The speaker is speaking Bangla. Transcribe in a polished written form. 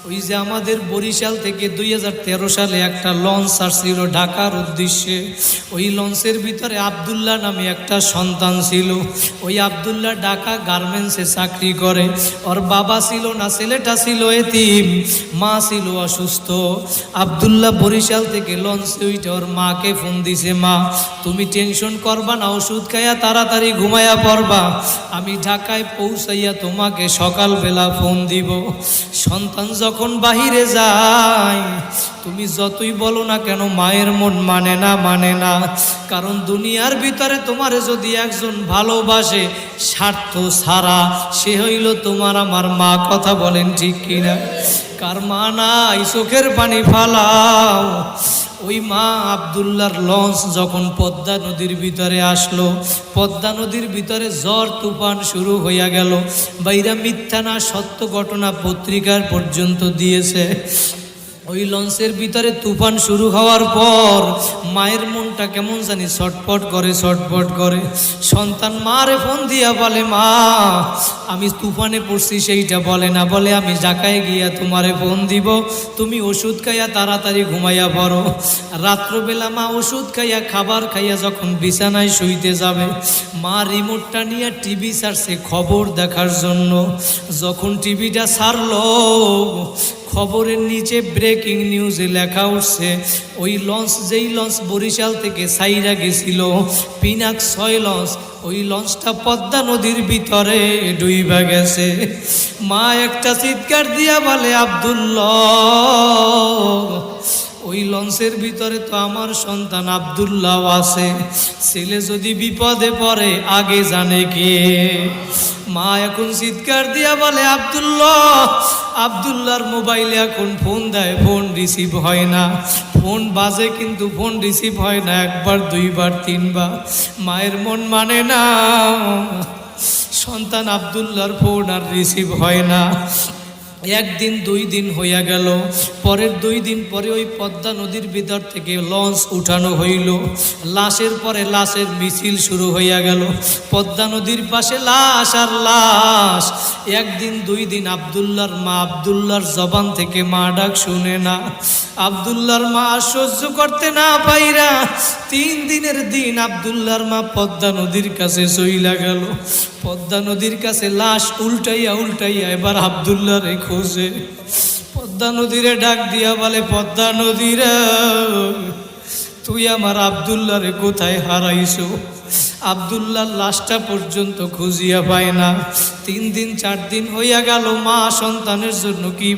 ওই যে আমাদের বরিশাল থেকে 2013 সালে একটা লঞ্চ আসছিল ঢাকার উদ্দেশ্যে। ওই লঞ্চের ভিতরে আব্দুল্লাহ নামে একটা সন্তান ছিল। ওই আব্দুল্লাহ ঢাকা গার্মেন্টসে চাকরি করে। ওর বাবা ছিল না, ছেলেটা ছিল এতিম, মা ছিল অসুস্থ। আব্দুল্লাহ বরিশাল থেকে লঞ্চে উঠে ওর মাকে ফোন দিছে, মা তুমি টেনশন করবা না, ওষুধ খাইয়া তাড়াতাড়ি ঘুমাইয়া পড়বা, আমি ঢাকায় পৌঁছাইয়া তোমাকে সকালবেলা ফোন দিব। সন্তান যখন বাহিরে যায়, তুমি যতই বলো না কেন মায়ের মন মানে না। কারণ দুনিয়ার ভিতরে তোমারে যদি একজন ভালোবাসে স্বার্থ ছাড়া, সে হইল তোমার আমার মা। কথা বলেন ঠিক কিনা? কার মা নাই চোখের পানি ফালাও। ওই মা আব্দুল্লাহর লঞ্চ যখন পদ্মা নদীর ভিতরে আসলো, পদ্মা নদীর ভিতরে ঝড় তুফান শুরু হইয়া গেল। বাইরা মিথ্যা না সত্য ঘটনা পত্রিকার পর্যন্ত দিয়েছে। ওই লঞ্চের ভিতরে তুফান শুরু হওয়ার পর মায়ের মনটা কেমন জানি ছটফট করে। সন্তান মারে ফোন দিয়া বলে, মা আমি তুফানে পড়ছি সেইটা বলে না, বলে আমি ঢাকায় গিয়া তোমারে ফোন দিব, তুমি ওষুধ খাইয়া তাড়াতাড়ি ঘুমাইয়া পড়ো। রাত্রবেলা মা ওষুধ খাইয়া খাবার খাইয়া যখন বিছানায় শুইতে যাবে, মা রিমোটটা নিয়ে টিভি ছাড়ছে খবর দেখার জন্য। যখন টিভিটা ছাড়লো, খবরের নিচে ব্রেকিং নিউজে লেখা উঠছে, ওই লঞ্চ যেই লঞ্চ বরিশাল থেকে সাইরা গেছিল, পিনাক 6 লঞ্চ, ওই লঞ্চটা পদ্মা নদীর ভিতরে ডুইবা গেছে। মা একটা চিৎকার দিয়া বলে, আব্দুল্লাহ, ওই লঞ্চের ভিতরে তো আমার সন্তান আব্দুল্লাহ আছে, ছেলে যদি বিপদে পড়ে আগে জানে কে? মা এখন চিৎকার দিয়া বলে, আব্দুল্লাহর মোবাইলে এখন ফোন দেয়, ফোন রিসিভ হয় না। ফোন বাজে কিন্তু ফোন রিসিভ হয় না, 1 বার 2 বার 3 বার। মায়ের মন মানে না, সন্তান আব্দুল্লাহর ফোন আর রিসিভ হয় না। 1 দিন 2 দিন হইয়া গেল। পরের 2 দিন পরে ওই পদ্মা নদীর ভিতর থেকে লঞ্চ উঠানো হইল। লাশের পরে লাশের মিছিল শুরু হইয়া গেল। পদ্মা নদীর পাশে লাশ আর লাশ। 1 দিন 2 দিন আব্দুল্লাহর মা, আব্দুল্লাহর জবান থেকে মা ডাক শুনে না। আব্দুল্লাহর মা সহ্য করতে না পাইরা 3 দিনের দিন আব্দুল্লাহর মা পদ্মা নদীর কাছে চইলা গেল। পদ্মা নদীর কাছে লাশ উল্টাইয়া এবার আব্দুল্লাহরে খোঁজে। পদ্মা নদীরে ডাক দিয়া বলে, পদ্মা নদীরে তুই আমার আব্দুল্লাহরে কোথায় হারাইছো? আব্দুল্লাহর লাশটা পর্যন্ত খুঁজিয়া পায় না। 3 দিন 4 দিন হইয়া গেল। মা সন্তানের জন্য কি